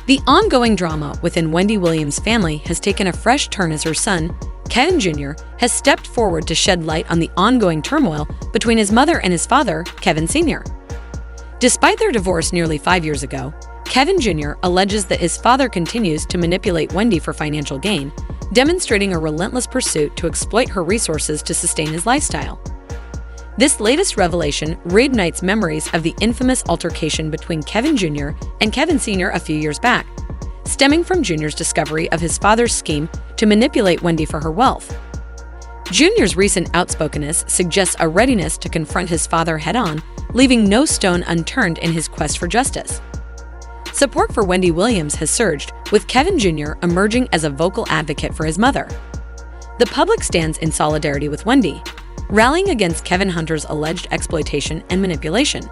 The ongoing drama within Wendy Williams' family has taken a fresh turn as her son, Kevin Jr., has stepped forward to shed light on the ongoing turmoil between his mother and his father, Kevin Sr. Despite their divorce nearly 5 years ago, Kevin Jr. alleges that his father continues to manipulate Wendy for financial gain, demonstrating a relentless pursuit to exploit her resources to sustain his lifestyle. This latest revelation reignites memories of the infamous altercation between Kevin Jr. and Kevin Sr. a few years back, stemming from Jr.'s discovery of his father's scheme to manipulate Wendy for her wealth. Jr.'s recent outspokenness suggests a readiness to confront his father head-on, leaving no stone unturned in his quest for justice. Support for Wendy Williams has surged, with Kevin Jr. emerging as a vocal advocate for his mother. The public stands in solidarity with Wendy, rallying against Kevin Hunter's alleged exploitation and manipulation.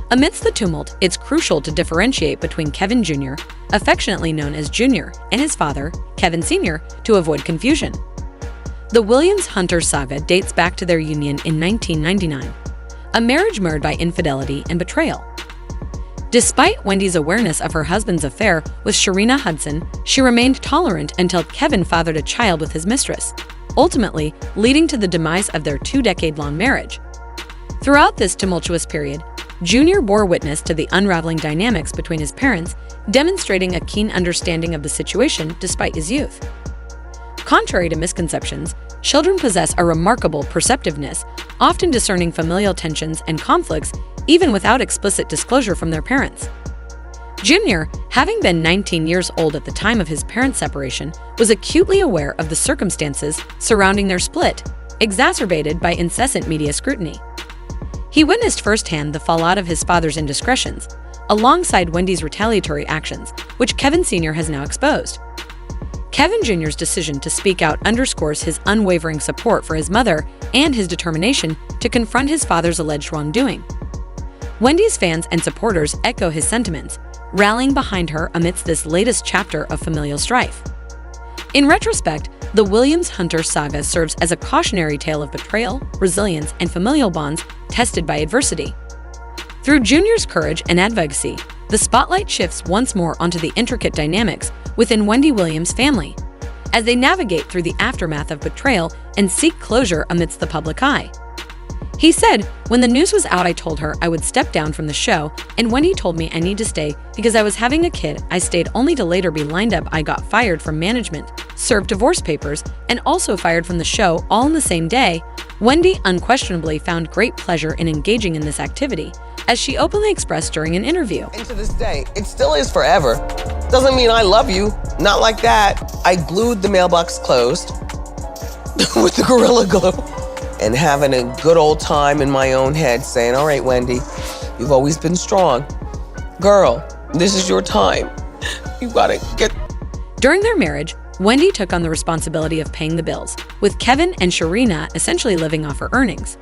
Amidst the tumult, it's crucial to differentiate between Kevin Jr., affectionately known as Jr., and his father, Kevin Sr., to avoid confusion. The Williams-Hunter saga dates back to their union in 1999, a marriage marred by infidelity and betrayal. Despite Wendy's awareness of her husband's affair with Sharina Hudson, she remained tolerant until Kevin fathered a child with his mistress, ultimately leading to the demise of their 2-decade-long marriage. Throughout this tumultuous period, Jr. bore witness to the unraveling dynamics between his parents, demonstrating a keen understanding of the situation despite his youth. Contrary to misconceptions, children possess a remarkable perceptiveness, often discerning familial tensions and conflicts even without explicit disclosure from their parents. Jr., having been 19 years old at the time of his parents' separation, was acutely aware of the circumstances surrounding their split, exacerbated by incessant media scrutiny. He witnessed firsthand the fallout of his father's indiscretions, alongside Wendy's retaliatory actions, which Kevin Sr. has now exposed. Kevin Jr.'s decision to speak out underscores his unwavering support for his mother and his determination to confront his father's alleged wrongdoing. Wendy's fans and supporters echo his sentiments, rallying behind her amidst this latest chapter of familial strife. In retrospect, the Williams-Hunter saga serves as a cautionary tale of betrayal, resilience, and familial bonds tested by adversity. Through Jr.'s courage and advocacy, the spotlight shifts once more onto the intricate dynamics within Wendy Williams' family, as they navigate through the aftermath of betrayal and seek closure amidst the public eye. He said, "When the news was out, I told her I would step down from the show, and when he told me I need to stay because I was having a kid, I stayed only to later be lined up. I got fired from management, served divorce papers, and also fired from the show all in the same day." Wendy unquestionably found great pleasure in engaging in this activity, as she openly expressed during an interview. And to this day, it still is forever. Doesn't mean I love you, not like that. I glued the mailbox closed with the Gorilla Glue and having a good old time in my own head saying, all right, Wendy, you've always been strong. Girl, this is your time. You gotta get... During their marriage, Wendy took on the responsibility of paying the bills, with Kevin and Sharina essentially living off her earnings.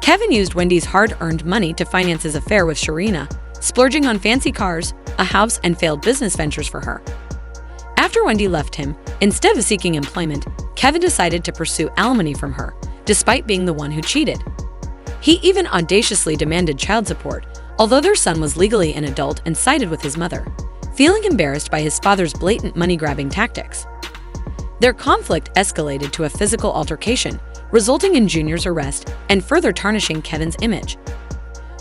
Kevin used Wendy's hard-earned money to finance his affair with Sharina, splurging on fancy cars, a house, and failed business ventures for her. After Wendy left him, instead of seeking employment, Kevin decided to pursue alimony from her, despite being the one who cheated. He even audaciously demanded child support, although their son was legally an adult and sided with his mother, feeling embarrassed by his father's blatant money-grabbing tactics. Their conflict escalated to a physical altercation, resulting in Jr.'s arrest and further tarnishing Kevin's image.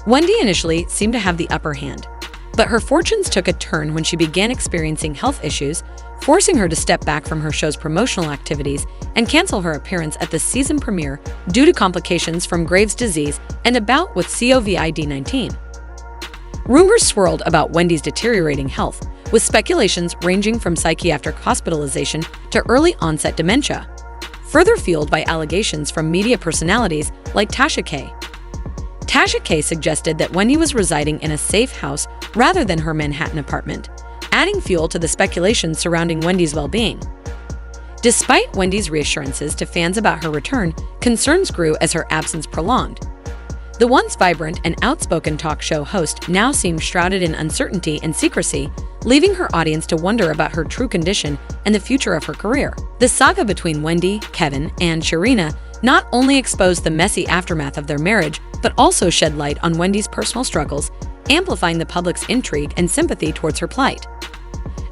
Wendy initially seemed to have the upper hand, but her fortunes took a turn when she began experiencing health issues, forcing her to step back from her show's promotional activities and cancel her appearance at the season premiere due to complications from Graves' disease and a bout with COVID-19. Rumors swirled about Wendy's deteriorating health, with speculations ranging from psychiatric hospitalization to early-onset dementia, further fueled by allegations from media personalities like Tasha K. Tasha K suggested that Wendy was residing in a safe house rather than her Manhattan apartment, adding fuel to the speculation surrounding Wendy's well-being. Despite Wendy's reassurances to fans about her return, concerns grew as her absence prolonged. The once vibrant and outspoken talk show host now seemed shrouded in uncertainty and secrecy, leaving her audience to wonder about her true condition and the future of her career. The saga between Wendy, Kevin, and Sharina not only exposed the messy aftermath of their marriage, but also shed light on Wendy's personal struggles, amplifying the public's intrigue and sympathy towards her plight.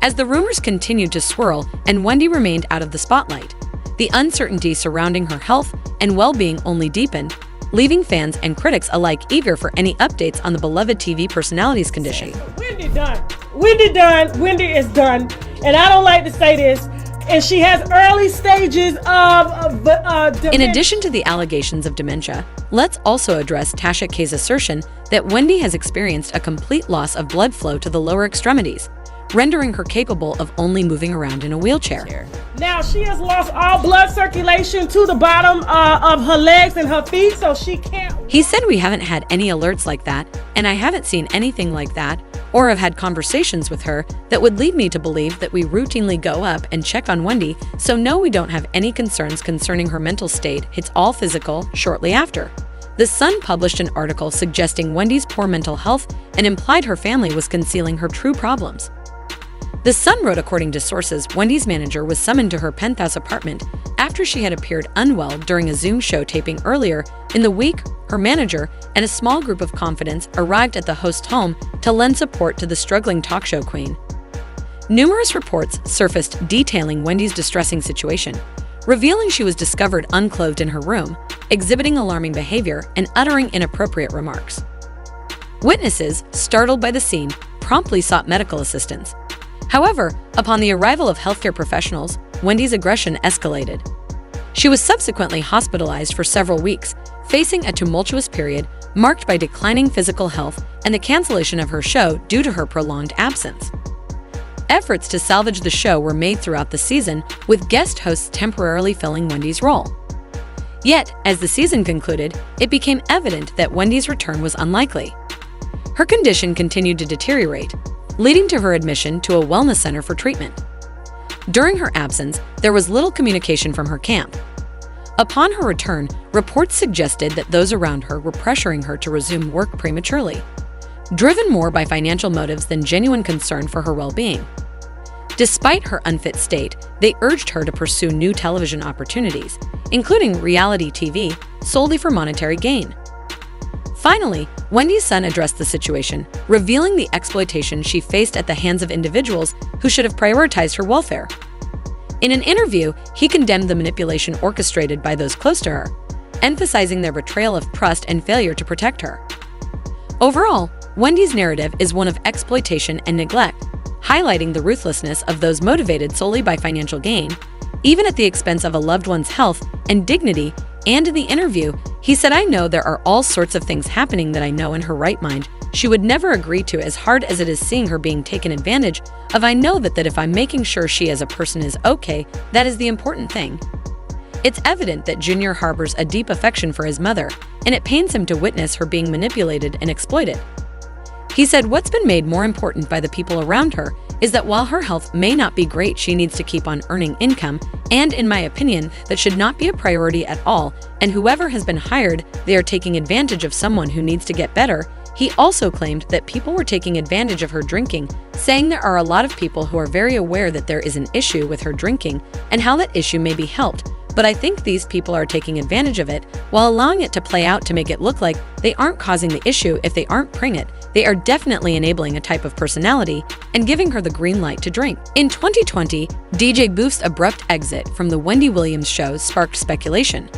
As the rumors continued to swirl and Wendy remained out of the spotlight, the uncertainty surrounding her health and well-being only deepened, leaving fans and critics alike eager for any updates on the beloved TV personality's condition. Wendy done. Wendy done. Wendy is done. And I don't like to say this, and she has early stages of dementia. In addition to the allegations of dementia, let's also address Tasha K's assertion that Wendy has experienced a complete loss of blood flow to the lower extremities, rendering her capable of only moving around in a wheelchair. Now, she has lost all blood circulation to the bottom of her legs and her feet, so she can't. He said we haven't had any alerts like that, and I haven't seen anything like that, or have had conversations with her that would lead me to believe that we routinely go up and check on Wendy, so no, we don't have any concerns concerning her mental state. It's all physical. Shortly after, The Sun published an article suggesting Wendy's poor mental health and implied her family was concealing her true problems. The Sun wrote, according to sources, Wendy's manager was summoned to her penthouse apartment after she had appeared unwell during a Zoom show taping earlier in the week. Her manager and a small group of confidants arrived at the host's home to lend support to the struggling talk show queen. Numerous reports surfaced detailing Wendy's distressing situation, revealing she was discovered unclothed in her room, exhibiting alarming behavior and uttering inappropriate remarks. Witnesses, startled by the scene, promptly sought medical assistance. However, upon the arrival of healthcare professionals, Wendy's aggression escalated. She was subsequently hospitalized for several weeks, facing a tumultuous period marked by declining physical health and the cancellation of her show due to her prolonged absence. Efforts to salvage the show were made throughout the season, with guest hosts temporarily filling Wendy's role. Yet, as the season concluded, it became evident that Wendy's return was unlikely. Her condition continued to deteriorate, leading to her admission to a wellness center for treatment. During her absence, there was little communication from her camp. Upon her return, reports suggested that those around her were pressuring her to resume work prematurely, driven more by financial motives than genuine concern for her well-being. Despite her unfit state, they urged her to pursue new television opportunities, including reality TV, solely for monetary gain. Finally, Wendy's son addressed the situation, revealing the exploitation she faced at the hands of individuals who should have prioritized her welfare. In an interview, he condemned the manipulation orchestrated by those close to her, emphasizing their betrayal of trust and failure to protect her. Overall, Wendy's narrative is one of exploitation and neglect, highlighting the ruthlessness of those motivated solely by financial gain, even at the expense of a loved one's health and dignity. And in the interview, he said, "I know there are all sorts of things happening that I know in her right mind she would never agree to, as hard as it is seeing her being taken advantage of. I know that if I'm making sure she as a person is okay, that is the important thing." It's evident that Junior harbors a deep affection for his mother, and it pains him to witness her being manipulated and exploited. He said what's been made more important by the people around her is that while her health may not be great, she needs to keep on earning income, and in my opinion, that should not be a priority at all, and whoever has been hired, they are taking advantage of someone who needs to get better. He also claimed that people were taking advantage of her drinking, saying there are a lot of people who are very aware that there is an issue with her drinking and how that issue may be helped, but I think these people are taking advantage of it while allowing it to play out to make it look like they aren't causing the issue. If they aren't pregnant, they are definitely enabling a type of personality and giving her the green light to drink. In 2020, DJ Boof's abrupt exit from the Wendy Williams show sparked speculation.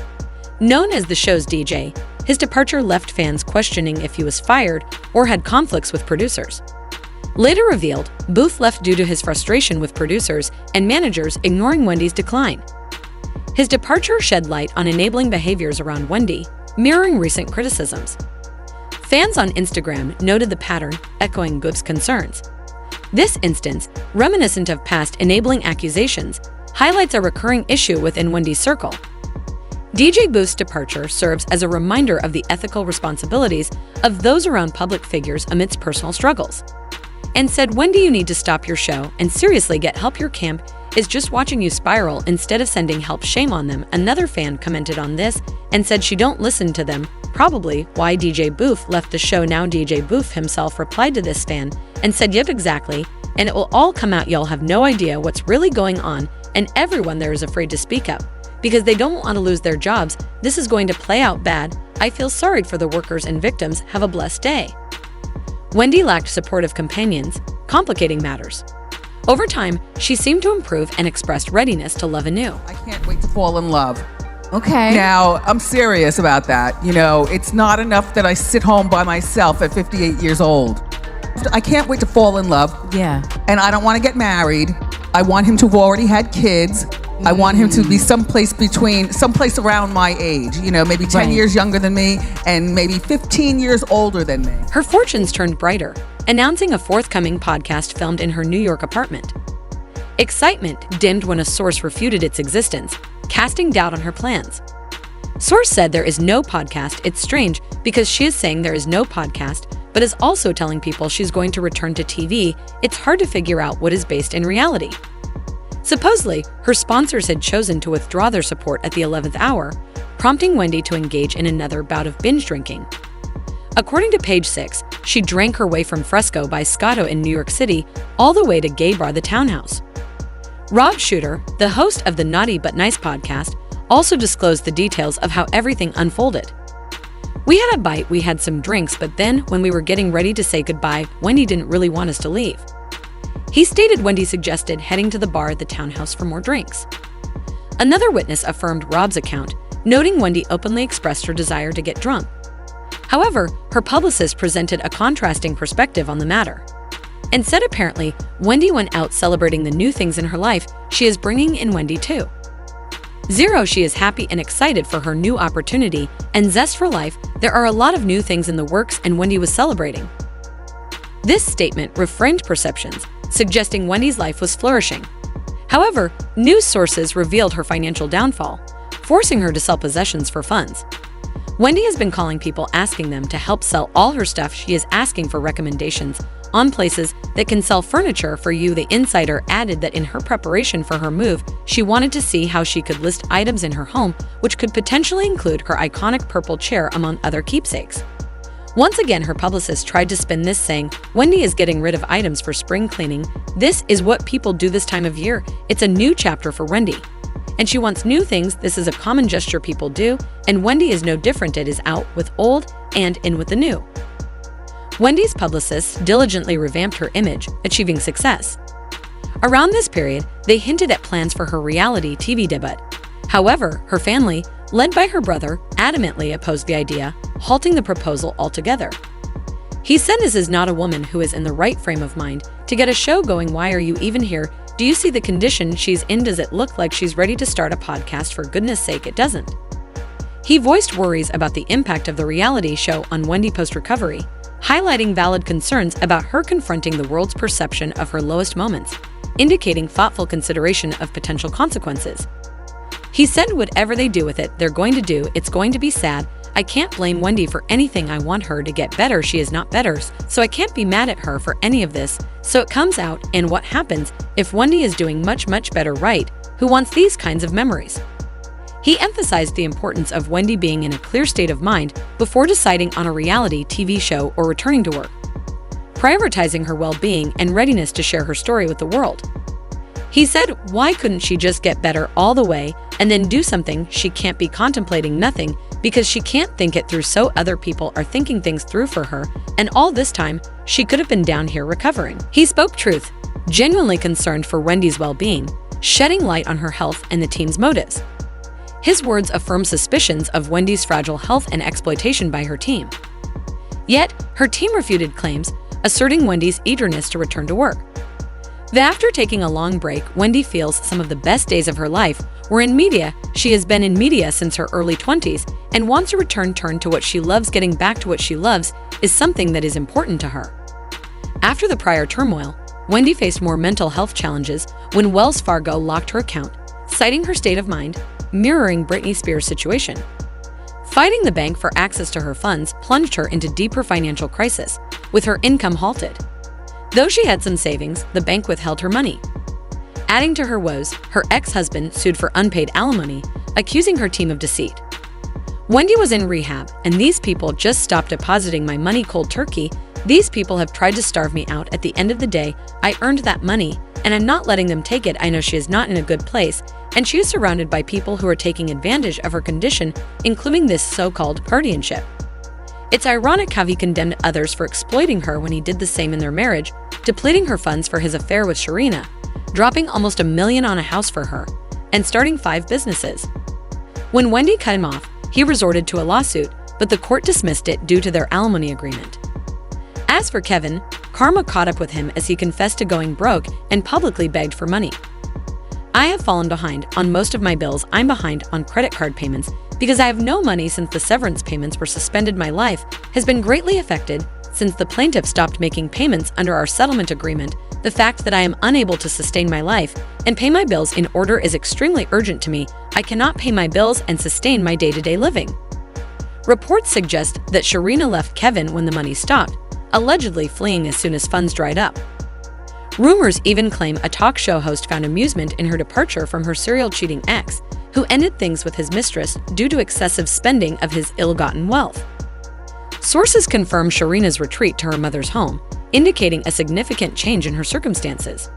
Known as the show's DJ, his departure left fans questioning if he was fired or had conflicts with producers. Later revealed, Boof left due to his frustration with producers and managers ignoring Wendy's decline. His departure shed light on enabling behaviors around Wendy, mirroring recent criticisms. Fans on Instagram noted the pattern, echoing Boof's concerns. This instance, reminiscent of past enabling accusations, highlights a recurring issue within Wendy's circle. DJ Boof's departure serves as a reminder of the ethical responsibilities of those around public figures amidst personal struggles. And said, "Wendy, you need to stop your show and seriously get help. Your camp is just watching you spiral instead of sending help. Shame on them." Another fan commented on this and said she don't listen to them, probably why DJ Boof left the show. Now DJ Boof himself replied to this fan and said, "Yep, exactly, and it will all come out. Y'all have no idea what's really going on, and everyone there is afraid to speak up because they don't want to lose their jobs. This is going to play out bad. I feel sorry for the workers and victims. Have a blessed day." Wendy lacked supportive companions, complicating matters. Over time, she seemed to improve and expressed readiness to love anew. I can't wait to fall in love. Okay. Now, I'm serious about that. It's not enough that I sit home by myself at 58 years old. I can't wait to fall in love. Yeah. And I don't want to get married. I want him to have already had kids. I want him to be someplace around my age, maybe 10 Right. years younger than me and maybe 15 years older than me. Her fortunes turned brighter, announcing a forthcoming podcast filmed in her New York apartment. Excitement dimmed when a source refuted its existence, casting doubt on her plans. Source said there is no podcast. It's strange because she is saying there is no podcast, but is also telling people she's going to return to TV. It's hard to figure out what is based in reality. Supposedly, her sponsors had chosen to withdraw their support at the 11th hour, prompting Wendy to engage in another bout of binge drinking. According to Page 6, she drank her way from Fresco by Scotto in New York City all the way to Gay Bar the Townhouse. Rob Shooter, the host of the Naughty But Nice podcast, also disclosed the details of how everything unfolded. We had a bite, we had some drinks, but then when we were getting ready to say goodbye, Wendy didn't really want us to leave. He stated Wendy suggested heading to the bar at the townhouse for more drinks. Another witness affirmed Rob's account, noting Wendy openly expressed her desire to get drunk. However, her publicist presented a contrasting perspective on the matter and said apparently Wendy went out celebrating the new things in her life. She is bringing in Wendy too. Zero, she is happy and excited for her new opportunity and zest for life. There are a lot of new things in the works and Wendy was celebrating. This statement reframed perceptions, suggesting Wendy's life was flourishing. However, news sources revealed her financial downfall, forcing her to sell possessions for funds. Wendy has been calling people asking them to help sell all her stuff. She is asking for recommendations on places that can sell furniture for you. The insider added that in her preparation for her move, she wanted to see how she could list items in her home, which could potentially include her iconic purple chair among other keepsakes. Once again, her publicist tried to spin this, saying, Wendy is getting rid of items for spring cleaning. This is what people do this time of year. It's a new chapter for Wendy. And she wants new things. This is a common gesture people do, and Wendy is no different. It is out with old and in with the new. Wendy's publicist diligently revamped her image, achieving success. Around this period, they hinted at plans for her reality TV debut. However, her family, led by her brother, adamantly opposed the idea, halting the proposal altogether. He said this is not a woman who is in the right frame of mind to get a show going. Why are you even here? Do you see the condition she's in? Does it look like she's ready to start a podcast? For goodness sake, it doesn't. He voiced worries about the impact of the reality show on Wendy post-recovery, highlighting valid concerns about her confronting the world's perception of her lowest moments, indicating thoughtful consideration of potential consequences. He said whatever they do with it, they're going to do. It's going to be sad. I can't blame Wendy for anything. I want her to get better. She is not better, so I can't be mad at her for any of this. So it comes out, and what happens if Wendy is doing much, much better, right? Who wants these kinds of memories? He emphasized the importance of Wendy being in a clear state of mind before deciding on a reality TV show or returning to work, prioritizing her well-being and readiness to share her story with the world. He said, why couldn't she just get better all the way and then do something? She can't be contemplating nothing because she can't think it through, so other people are thinking things through for her, and all this time, she could have been down here recovering. He spoke truth, genuinely concerned for Wendy's well-being, shedding light on her health and the team's motives. His words affirmed suspicions of Wendy's fragile health and exploitation by her team. Yet, her team refuted claims, asserting Wendy's eagerness to return to work. After taking a long break, Wendy feels some of the best days of her life were in media. She has been in media since her early 20s and wants to turn to what she loves. Getting back to what she loves is something that is important to her. After the prior turmoil, Wendy faced more mental health challenges when Wells Fargo locked her account, citing her state of mind, mirroring Britney Spears' situation. Fighting the bank for access to her funds plunged her into deeper financial crisis, with her income halted. Though she had some savings, the bank withheld her money. Adding to her woes, her ex-husband sued for unpaid alimony, accusing her team of deceit. Wendy was in rehab, and these people just stopped depositing my money cold turkey. These people have tried to starve me out. At the end of the day, I earned that money, and I'm not letting them take it. I know she is not in a good place, and she is surrounded by people who are taking advantage of her condition, including this so-called guardianship. It's ironic how he condemned others for exploiting her when he did the same in their marriage, depleting her funds for his affair with Sharina, dropping almost $1 million on a house for her, and starting 5 businesses. When Wendy cut him off, he resorted to a lawsuit, but the court dismissed it due to their alimony agreement. As for Kevin, karma caught up with him as he confessed to going broke and publicly begged for money. I have fallen behind on most of my bills. I'm behind on credit card payments because I have no money since the severance payments were suspended. My life has been greatly affected since the plaintiff stopped making payments under our settlement agreement. The fact that I am unable to sustain my life and pay my bills in order is extremely urgent to me. I cannot pay my bills and sustain my day-to-day living. Reports suggest that Sharina left Kevin when the money stopped, allegedly fleeing as soon as funds dried up. Rumors even claim a talk show host found amusement in her departure from her serial cheating ex, who ended things with his mistress due to excessive spending of his ill-gotten wealth. Sources confirm Sharina's retreat to her mother's home, indicating a significant change in her circumstances.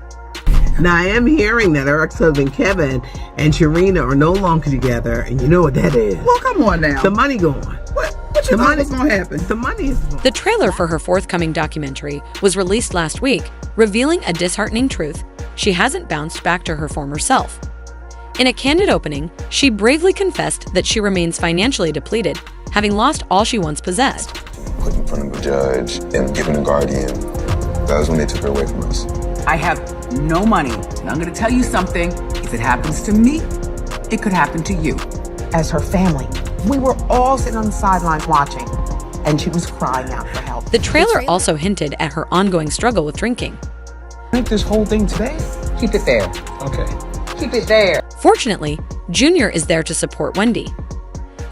Now, I am hearing that her ex-husband Kevin and Sharina are no longer together, and you know what that is. Well, come on now. The money gone. What you thought was going to happen? The money is gone. The trailer for her forthcoming documentary was released last week, revealing a disheartening truth: she hasn't bounced back to her former self. In a candid opening, she bravely confessed that she remains financially depleted, having lost all she once possessed. Put in front of a judge and given a guardian. That was when they took her away from us. I have no money, and I'm going to tell you something. If it happens to me, it could happen to you. As her family, we were all sitting on the sidelines watching, and she was crying out for help. The trailer also hinted at her ongoing struggle with drinking. Drink this whole thing today? Keep it there. Okay. Keep it there. Fortunately, Junior is there to support Wendy.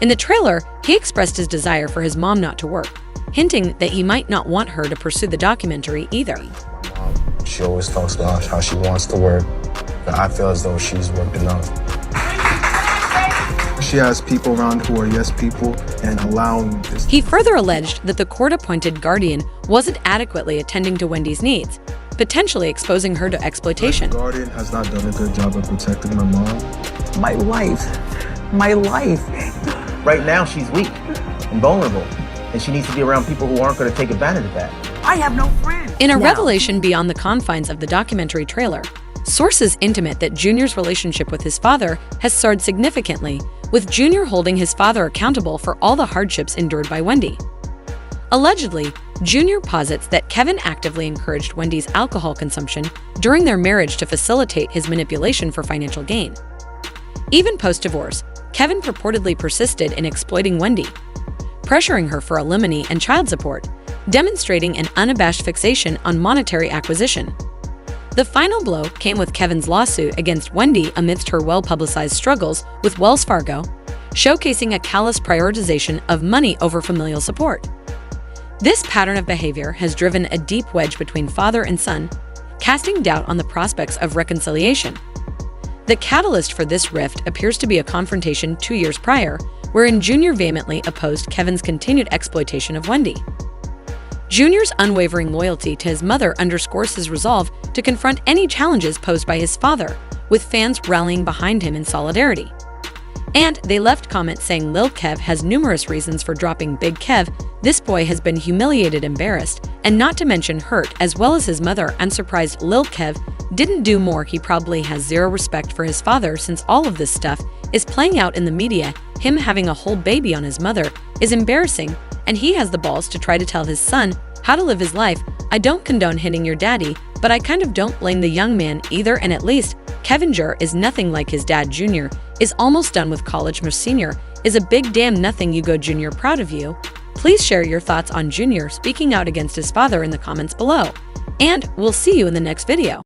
In the trailer, he expressed his desire for his mom not to work, hinting that he might not want her to pursue the documentary either. She always talks about how she wants to work, but I feel as though she's worked enough. She has people around who are yes people and allowing this. He further alleged that the court-appointed guardian wasn't adequately attending to Wendy's needs, potentially exposing her to exploitation. The guardian has not done a good job of protecting my mom. My life. Right now, she's weak and vulnerable, and she needs to be around people who aren't going to take advantage of that. I have no friends. In a revelation beyond the confines of the documentary trailer, sources intimate that Junior's relationship with his father has soared significantly, with Junior holding his father accountable for all the hardships endured by Wendy. Allegedly, Junior posits that Kevin actively encouraged Wendy's alcohol consumption during their marriage to facilitate his manipulation for financial gain. Even post-divorce, Kevin purportedly persisted in exploiting Wendy, pressuring her for alimony and child support, demonstrating an unabashed fixation on monetary acquisition. The final blow came with Kevin's lawsuit against Wendy amidst her well-publicized struggles with Wells Fargo, showcasing a callous prioritization of money over familial support. This pattern of behavior has driven a deep wedge between father and son, casting doubt on the prospects of reconciliation. The catalyst for this rift appears to be a confrontation 2 years prior, wherein Junior vehemently opposed Kevin's continued exploitation of Wendy. Junior's unwavering loyalty to his mother underscores his resolve to confront any challenges posed by his father, with fans rallying behind him in solidarity. And they left comments saying Lil Kev has numerous reasons for dropping Big Kev. This boy has been humiliated, embarrassed, and not to mention hurt, as well as his mother. I'm surprised Lil Kev didn't do more. He probably has zero respect for his father since all of this stuff is playing out in the media. Him having a whole baby on his mother is embarrassing, and he has the balls to try to tell his son how to live his life. I don't condone hitting your daddy, but I kind of don't blame the young man either, and at least Kevinger is nothing like his dad. Junior is almost done with college. Senior is a big damn nothing. You go, Junior. Proud of you. Please share your thoughts on Junior speaking out against his father in the comments below. And we'll see you in the next video.